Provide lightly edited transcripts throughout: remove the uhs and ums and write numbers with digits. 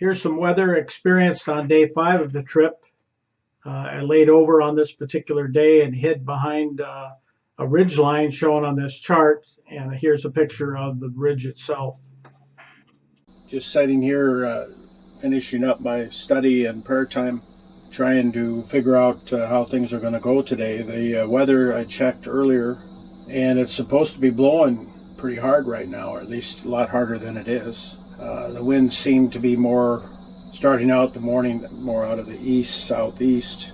Here's some weather experienced on day 5 of the trip. I laid over on this particular day and hid behind a ridge line shown on this chart, and here's a picture of the ridge itself. Just sitting here finishing up my study and prayer time, trying to figure out how things are going to go today. The weather I checked earlier, and it's supposed to be blowing pretty hard right now, or at least a lot harder than it is. The winds seem to be starting out the morning more out of the east, southeast,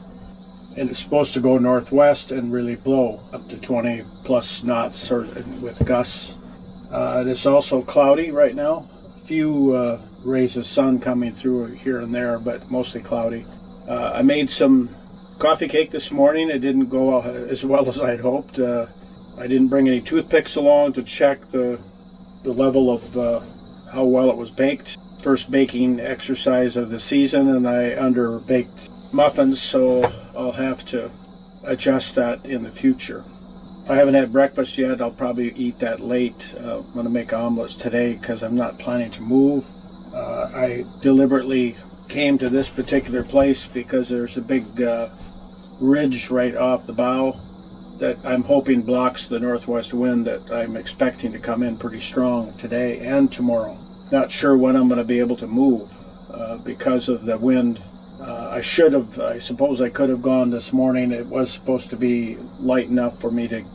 and it's supposed to go northwest and really blow up to 20 plus knots with gusts. It's also cloudy right now. A few rays of sun coming through here and there, but mostly cloudy. I made some coffee cake this morning. It didn't go as well as I'd hoped. I didn't bring any toothpicks along to check the level of how well it was baked. First baking exercise of the season, and I under-baked muffins, so I'll have to adjust that in the future. I haven't had breakfast yet. I'll probably eat that late. I'm going to make omelets today because I'm not planning to move. I deliberately came to this particular place because there's a big ridge right off the bow that I'm hoping blocks the northwest wind that I'm expecting to come in pretty strong today and tomorrow. Not sure when I'm going to be able to move because of the wind. I suppose I could have gone this morning. It was supposed to be light enough for me to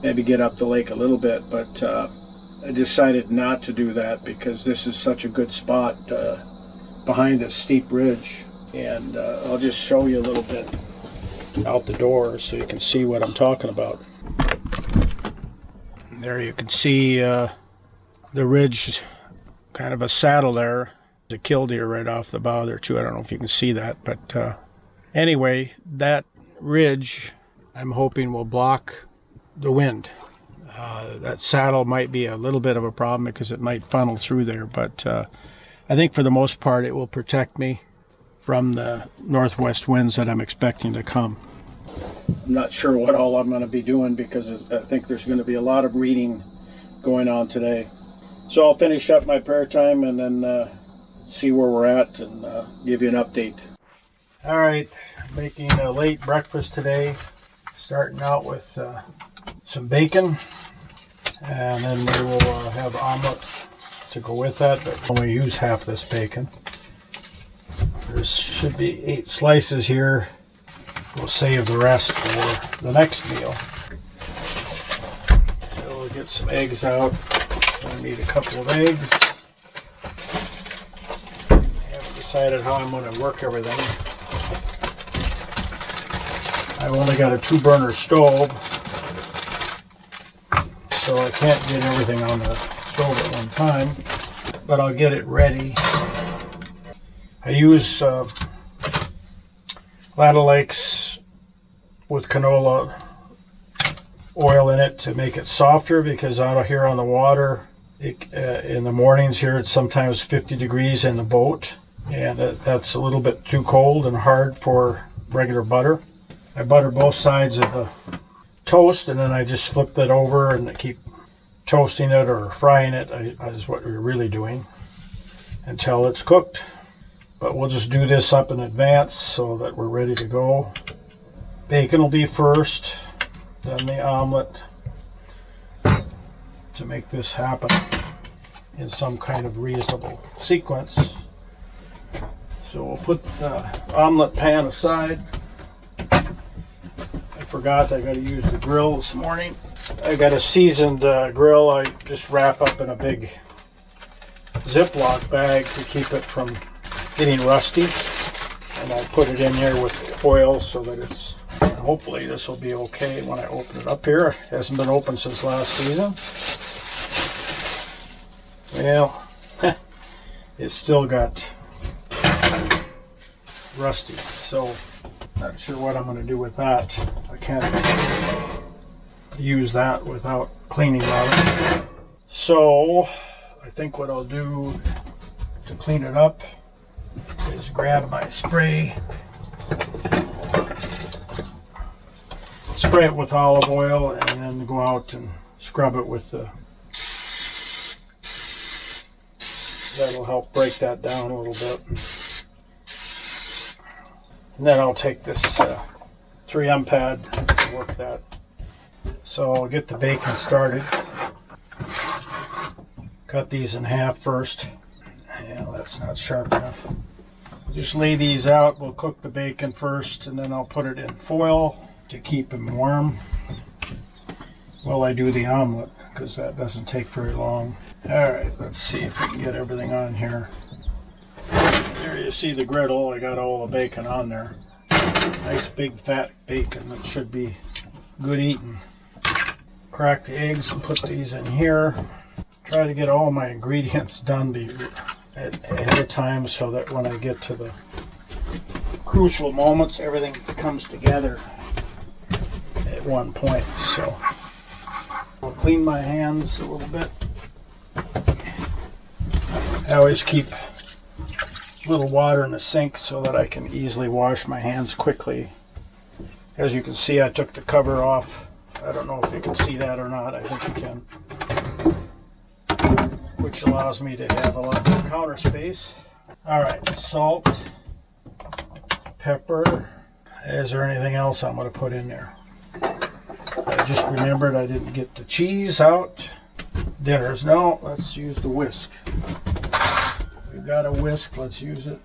maybe get up the lake a little bit, but I decided not to do that because this is such a good spot behind a steep ridge. And I'll just show you a little bit out the door so you can see what I'm talking about. There you can see the ridge, kind of a saddle there. There's a killdeer right off the bow there too. I don't know if you can see that, but anyway, that ridge I'm hoping will block the wind. That saddle might be a little bit of a problem because it might funnel through there, but I think for the most part it will protect me from the northwest winds that I'm expecting to come. I'm not sure what all I'm going to be doing because I think there's going to be a lot of reading going on today. So I'll finish up my prayer time and then see where we're at and give you an update. All right, making a late breakfast today. Starting out with some bacon, and then we will have omelet to go with that, but I'm going to use half this bacon. There should be 8 slices here. We'll save the rest for the next meal. So we'll get some eggs out. I need a couple of eggs. I haven't decided how I'm going to work everything. I've only got a 2-burner stove, so I can't get everything on the stove at one time, but I'll get it ready. I use Ladle Lakes with canola oil in it to make it softer, because out here on the water, in the mornings here, it's sometimes 50 degrees in the boat, and that's a little bit too cold and hard for regular butter. I butter both sides of the toast, and then I just flip that over and keep toasting it or frying it, is what we're really doing, until it's cooked. But we'll just do this up in advance so that we're ready to go. Bacon will be first, then the omelet, to make this happen in some kind of reasonable sequence. So we'll put the omelet pan aside. I forgot I got to use the grill this morning. I got a seasoned grill. I just wrap up in a big Ziploc bag to keep it from getting rusty, and I put it in there with oil so that it's, hopefully this will be okay when I open it up here. It hasn't been opened since last season. Well, it's still got rusty, so not sure what I'm going to do with that. I can't use that without cleaning that. So I think what I'll do to clean it up is grab my spray, spray it with olive oil, and then go out and scrub it with the That'll help break that down a little bit. And then I'll take this 3M pad to work that. So I'll get the bacon started. Cut these in half first. Yeah, that's not sharp enough. Just lay these out. We'll cook the bacon first, and then I'll put it in foil to keep them warm while I do the omelet, because that doesn't take very long. All right, let's see if we can get everything on here. There you see the griddle. I got all the bacon on there. Nice big fat bacon that should be good eating. Crack the eggs and put these in here. Try to get all my ingredients done ahead of time so that when I get to the crucial moments, everything comes together at one point. So I'll clean my hands a little bit. I always keep a little water in the sink so that I can easily wash my hands quickly. As you can see, I took the cover off. I don't know if you can see that or not. I think you can. Which allows me to have a lot more counter space. All right, salt, pepper. Is there anything else I'm going to put in there? I just remembered I didn't get the cheese out. Dinners. No, let's use the whisk. We've got a whisk. Let's use it.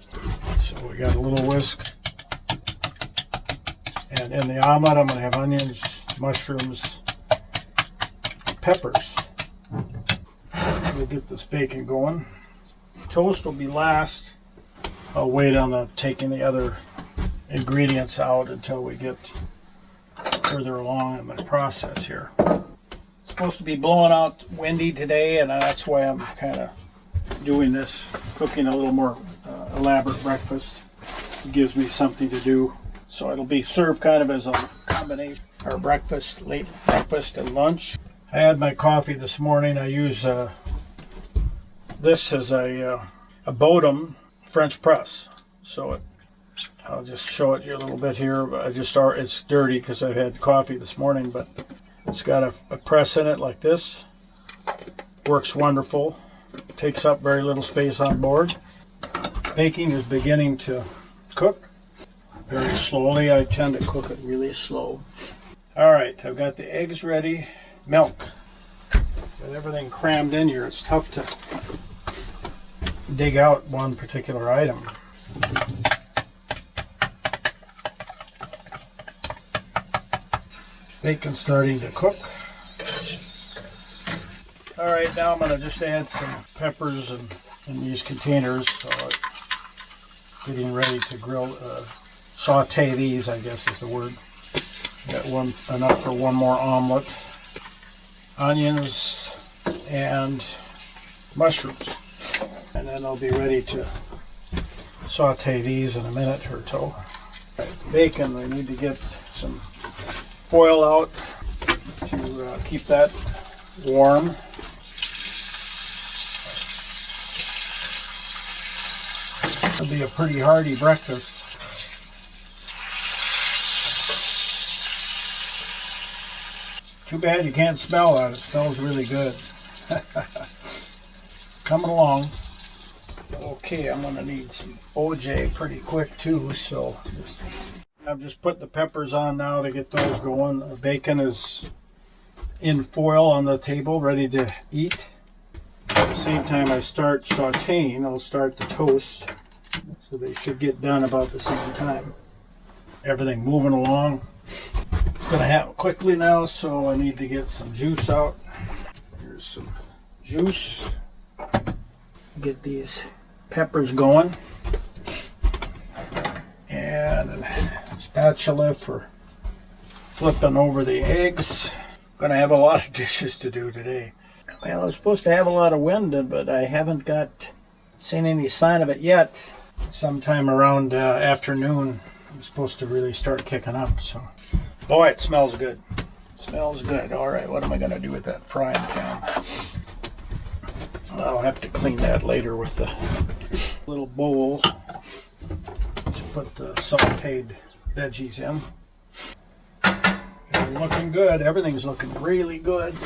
So we got a little whisk. And in the omelet, I'm going to have onions, mushrooms, peppers. We'll get this bacon going. Toast will be last. I'll wait on taking the other ingredients out until we get further along in the process here. It's supposed to be blowing out windy today, and that's why I'm kind of doing this, cooking a little more elaborate breakfast. It gives me something to do. So it'll be served kind of as a combination, or breakfast, late breakfast and lunch. I had my coffee this morning. I use this as a Bodum French press. So I'll just show it you a little bit here. It's dirty because I've had coffee this morning, but it's got a press in it like this. Works wonderful. Takes up very little space on board. Baking is beginning to cook very slowly. I tend to cook it really slow. All right, I've got the eggs ready. Milk. With everything crammed in here, it's tough to dig out one particular item. Bacon's starting to cook. All right, now I'm going to just add some peppers in these containers. So getting ready to grill, saute these, I guess is the word. Got one enough for one more omelet. Onions and mushrooms. And then I'll be ready to saute these in a minute or so. Right, bacon, I need to get some foil out to keep that warm. It'll be a pretty hearty breakfast. Too bad you can't smell that. It smells really good. Coming along. Okay, I'm going to need some OJ pretty quick too, so I've just put the peppers on now to get those going. The bacon is in foil on the table, ready to eat. At the same time I start sauteing, I'll start the toast, so they should get done about the same time. Everything moving along. It's going to happen quickly now, so I need to get some juice out. Here's some juice. Get these peppers going. And a spatula for flipping over the eggs. Going to have a lot of dishes to do today. Well, I was supposed to have a lot of wind, but I haven't seen any sign of it yet. Sometime around afternoon, I'm supposed to really start kicking up. So, boy, it smells good. It smells good. All right, what am I going to do with that frying pan? I'll have to clean that later with the little bowls to put the sauteed veggies in. They're looking good. Everything's looking really good.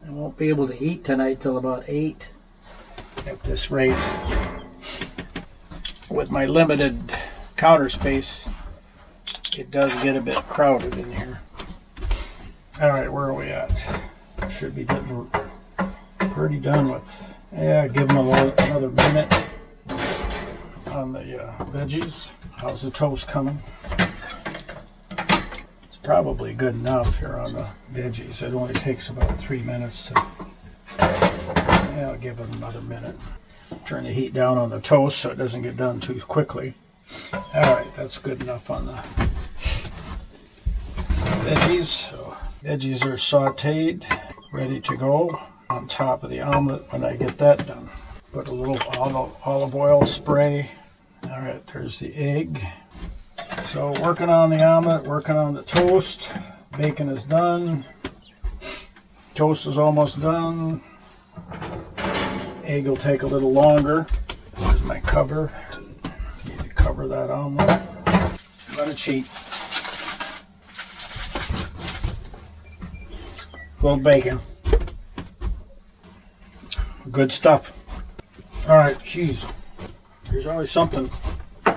I won't be able to eat tonight till about 8. At this rate, with my limited counter space, it does get a bit crowded in here. All right, where are we at? Should be getting pretty done with. Yeah, give them another minute on the veggies. How's the toast coming? It's probably good enough here on the veggies. It only takes about 3 minutes to. Yeah, I'll give it another minute. Turn the heat down on the toast so it doesn't get done too quickly. All right, that's good enough on the veggies. So veggies are sauteed, ready to go on top of the omelet when I get that done. Put a little olive oil spray. All right, there's the egg. So working on the omelet, working on the toast. Bacon is done. Toast is almost done. Egg will take a little longer. Here's my cover. Need to cover that omelet. Let it cheat. Full bacon. Good stuff. All right, cheese. There's always something. All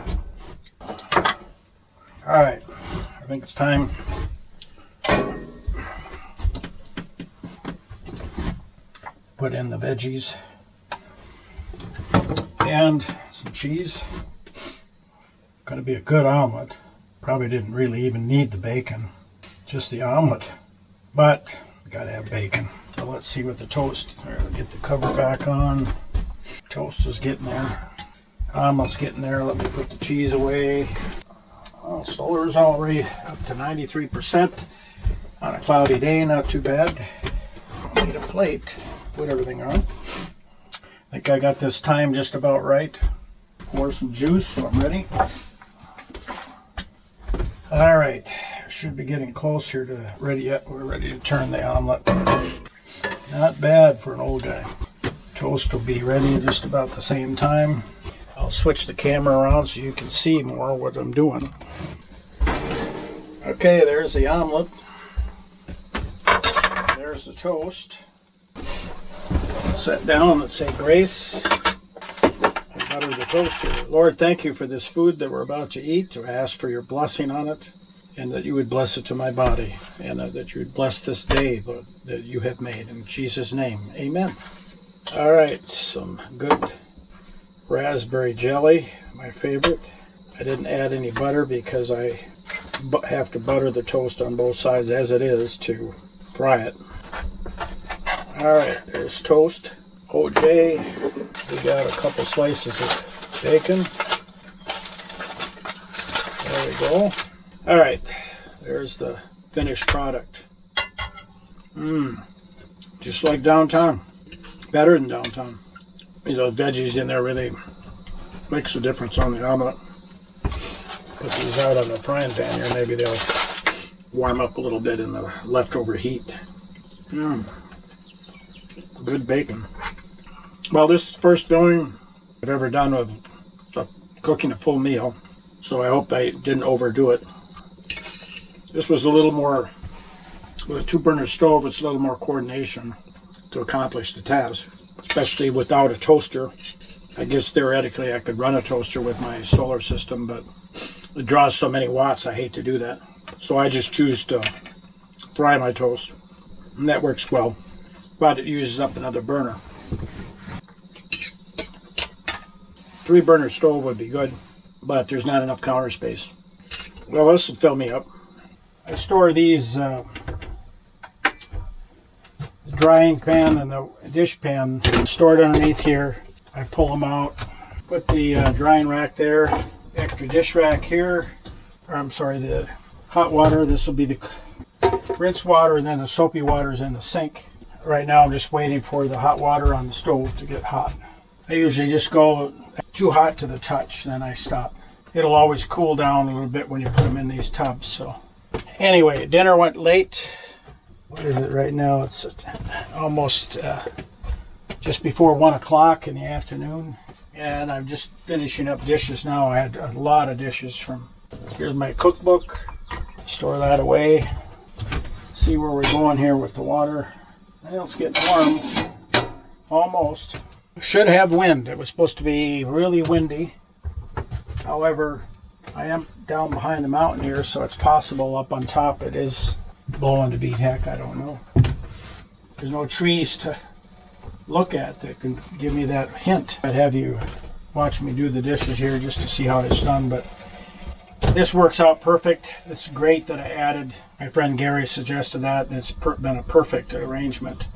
right, I think it's time. Put in the veggies and some cheese. Gonna be a good omelet. Probably didn't really even need the bacon, just the omelet, but gotta have bacon. So let's see what the toast. I'll get the cover back on. Toast is getting there. Omelet's getting there. Let me put the cheese away. Oh, solar's already up to 93% on a cloudy day. Not too bad. I'll need a plate. Put everything on. I think I got this time just about right. Pour some juice, so I'm ready. All right, should be getting closer to ready yet. We're ready to turn the omelet. Not bad for an old guy. Toast will be ready just about the same time. I'll switch the camera around so you can see more what I'm doing. Okay, there's the omelet. There's the toast. Sit down and say grace and butter the toast here. Lord, thank you for this food that we're about to eat. I ask for your blessing on it, and that you would bless it to my body, and that you would bless this day, Lord, that you have made. In Jesus' name, amen. All right, some good raspberry jelly, my favorite. I didn't add any butter because I have to butter the toast on both sides as it is to fry it. All right, there's toast. OJ, we got a couple slices of bacon. There we go. All right, there's the finished product. Just like downtown. Better than downtown. You know, veggies in there really makes a difference on the omelet. Put these out on the frying pan here. Maybe they'll warm up a little bit in the leftover heat. Good bacon. Well, this is the first filming I've ever done of cooking a full meal, so I hope I didn't overdo it. This was a little more, with a 2-burner stove, it's a little more coordination to accomplish the task, especially without a toaster. I guess theoretically I could run a toaster with my solar system, but it draws so many watts, I hate to do that. So I just choose to fry my toast, and that works well, but it uses up another burner. 3-burner stove would be good, but there's not enough counter space. Well, this will fill me up. I store these the drying pan and the dish pan stored underneath here. I pull them out, put the drying rack there, extra dish rack here, or I'm sorry, the hot water. This will be the rinse water, and then the soapy water is in the sink. Right now I'm just waiting for the hot water on the stove to get hot. I usually just go too hot to the touch, then I stop. It'll always cool down a little bit when you put them in these tubs. So anyway, dinner went late. What is it right now? It's almost just before 1 o'clock in the afternoon, and I'm just finishing up dishes now. I had a lot of dishes from. Here's my cookbook. Store that away. See where we're going here with the water. Well, it's getting warm. Almost. Should have wind. It was supposed to be really windy. However, I am down behind the mountain here, so it's possible up on top it is blowing to beat heck. I don't know. There's no trees to look at that can give me that hint. I'd have you watch me do the dishes here just to see how it's done, but this works out perfect. It's great that I added. My friend Gary suggested that, and it's been a perfect arrangement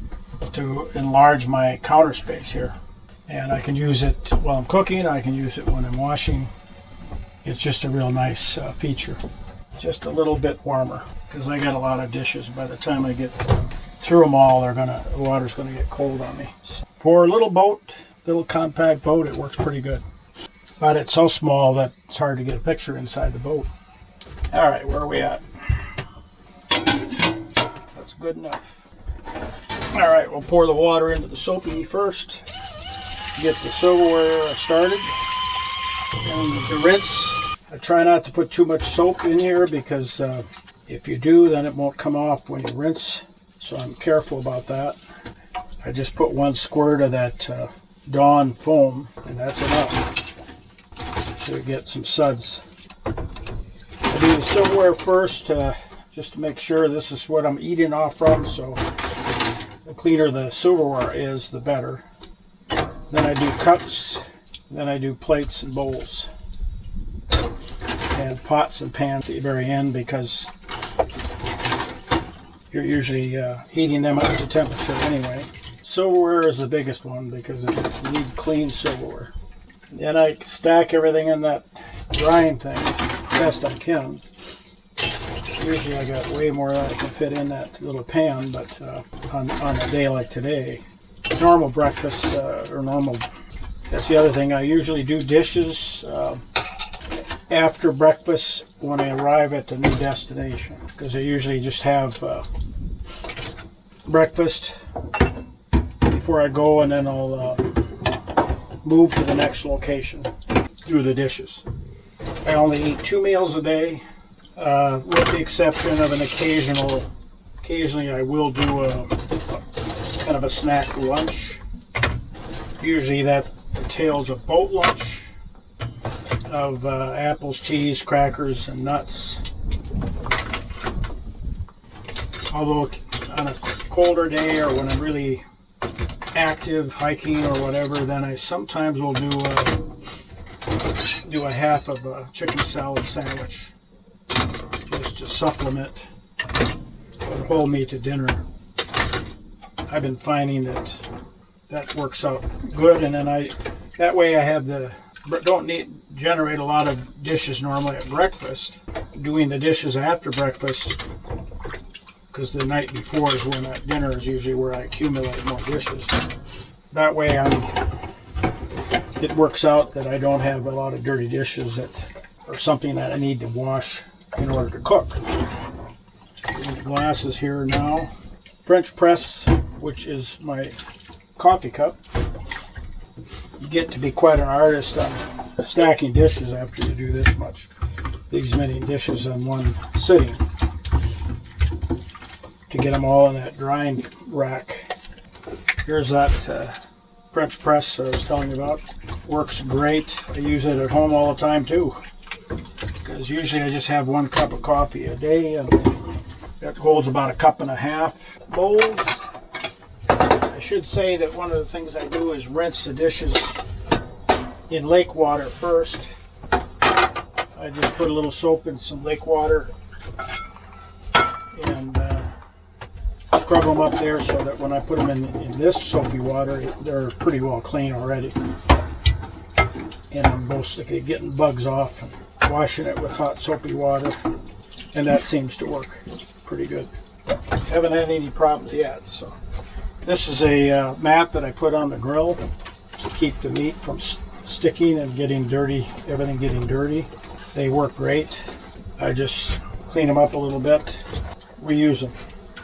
to enlarge my counter space here. And I can use it while I'm cooking. I can use it when I'm washing. It's just a real nice feature. Just a little bit warmer because I got a lot of dishes. By the time I get through them all, the water's gonna get cold on me. So for a little boat, little compact boat, it works pretty good. But it's so small that it's hard to get a picture inside the boat. All right, where are we at? That's good enough. All right, we'll pour the water into the soapy first. Get the silverware started. And the rinse, I try not to put too much soap in here because if you do, then it won't come off when you rinse. So I'm careful about that. I just put 1 squirt of that Dawn foam, and that's enough to get some suds. I do the silverware first just to make sure this is what I'm eating off from, so the cleaner the silverware is, the better. Then I do cups, then I do plates and bowls, and pots and pans at the very end because you're usually heating them up to temperature anyway. Silverware is the biggest one because you need clean silverware. Then I stack everything in that drying thing as best I can. Usually I got way more than I can fit in that little pan, but on a day like today, normal breakfast or normal, that's the other thing. I usually do dishes after breakfast when I arrive at the new destination because I usually just have breakfast before I go, and then I'll move to the next location, do the dishes. I only eat 2 meals a day, with the exception of occasionally I will do a kind of a snack lunch. Usually that entails a boat lunch of apples, cheese, crackers, and nuts. Although on a colder day or when I'm really active hiking or whatever, then I sometimes will do a half of a chicken salad sandwich just to supplement what whole meat to dinner. I've been finding that works out good, and then that way I have don't generate a lot of dishes normally at breakfast. Doing the dishes after breakfast, because the night before is when at dinner is usually where I accumulate more dishes. That way it works out that I don't have a lot of dirty dishes or something that I need to wash in order to cook. The glasses here now. French press, which is my coffee cup. You get to be quite an artist on stacking dishes after you do these many dishes in one sitting. To get them all in that drying rack. Here's that French press that I was telling you about. Works great. I use it at home all the time too, because usually I just have 1 cup of coffee a day, and that holds about 1.5 cups. Bowls. I should say that one of the things I do is rinse the dishes in lake water first. I just put a little soap in some lake water and scrub them up there so that when I put them in this soapy water, they're pretty well clean already. And I'm mostly getting bugs off and washing it with hot soapy water, and that seems to work pretty good. Haven't had any problems yet. So this is a mat that I put on the grill to keep the meat from sticking and getting dirty, everything getting dirty. They work great. I just clean them up a little bit, reuse them.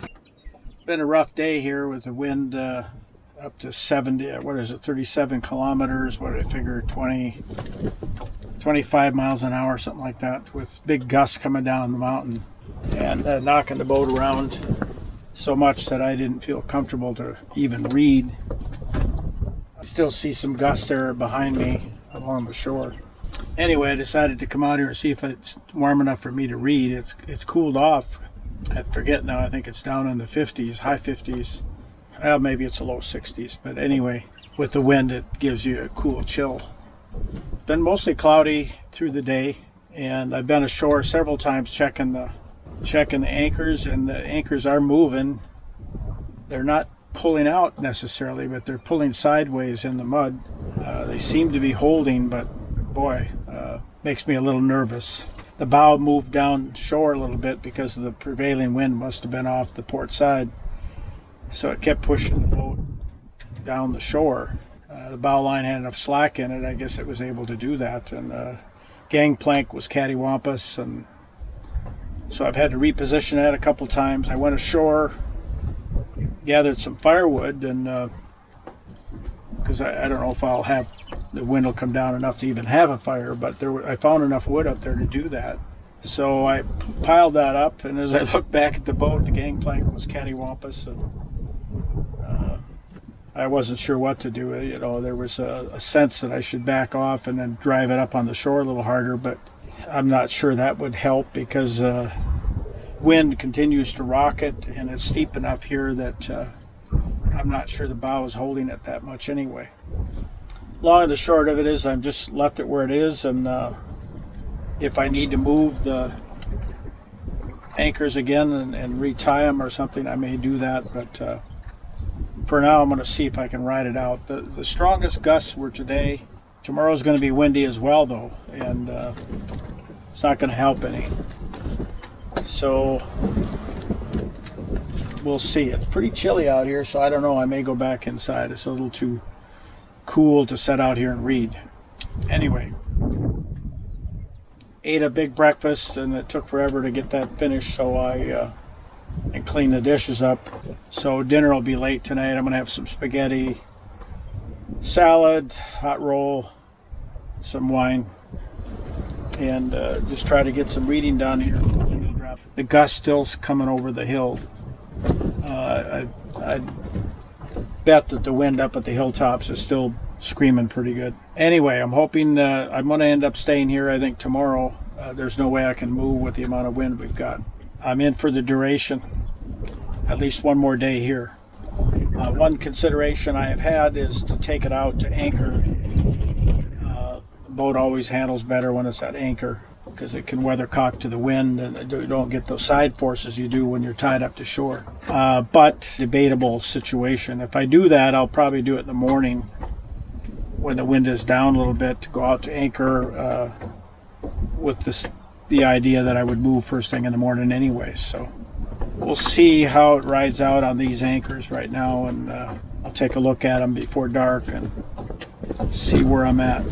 It's been a rough day here with the wind up to 37 kilometers, what did I figure, 25 miles an hour, something like that, with big gusts coming down the mountain and knocking the boat around so much that I didn't feel comfortable to even read. I still see some gusts there behind me along the shore. Anyway, I decided to come out here and see if it's warm enough for me to read. It's cooled off. I forget now. I think it's down in the 50s, high 50s. Well, maybe it's a low 60s. But anyway, with the wind, it gives you a cool chill. Been mostly cloudy through the day, and I've been ashore several times checking the anchors, and the anchors are moving. They're not pulling out necessarily, but they're pulling sideways in the mud. They seem to be holding, but boy, makes me a little nervous. The bow moved down shore a little bit because of the prevailing wind. Must have been off the port side, so it kept pushing the boat down the shore. The bow line had enough slack in it. I guess it was able to do that, and gangplank was cattywampus, and so I've had to reposition that a couple times. I went ashore, gathered some firewood, and because I don't know if I'll have the wind will come down enough to even have a fire, but I found enough wood up there to do that. So I piled that up, and as I looked back at the boat, the gangplank was cattywampus, and I wasn't sure what to do. You know, there was a sense that I should back off and then drive it up on the shore a little harder, but I'm not sure that would help because wind continues to rock it, and it's steep enough here that I'm not sure the bow is holding it that much anyway. Long and the short of it is I've just left it where it is, and if I need to move the anchors again and retie them or something, I may do that, but for now I'm going to see if I can ride it out. The strongest gusts were today. Tomorrow's going to be windy as well though, and it's not going to help any. So we'll see. It's pretty chilly out here, so I don't know. I may go back inside. It's a little too cool to sit out here and read. Anyway, ate a big breakfast, and it took forever to get that finished, so and clean the dishes up. So dinner will be late tonight. I'm going to have some spaghetti, salad, hot roll, some wine, and just try to get some reading done here. The gust still's coming over the hill. I bet that the wind up at the hilltops is still screaming pretty good. Anyway, I'm hoping I'm going to end up staying here. I think tomorrow. There's no way I can move with the amount of wind we've got. I'm in for the duration, at least one more day here. One consideration I have had is to take it out to anchor. The boat always handles better when it's at anchor because it can weathercock to the wind, and you don't get those side forces you do when you're tied up to shore. But debatable situation. If I do that, I'll probably do it in the morning when the wind is down a little bit to go out to anchor with the idea that I would move first thing in the morning anyway. So we'll see how it rides out on these anchors right now, and I'll take a look at them before dark and see where I'm at.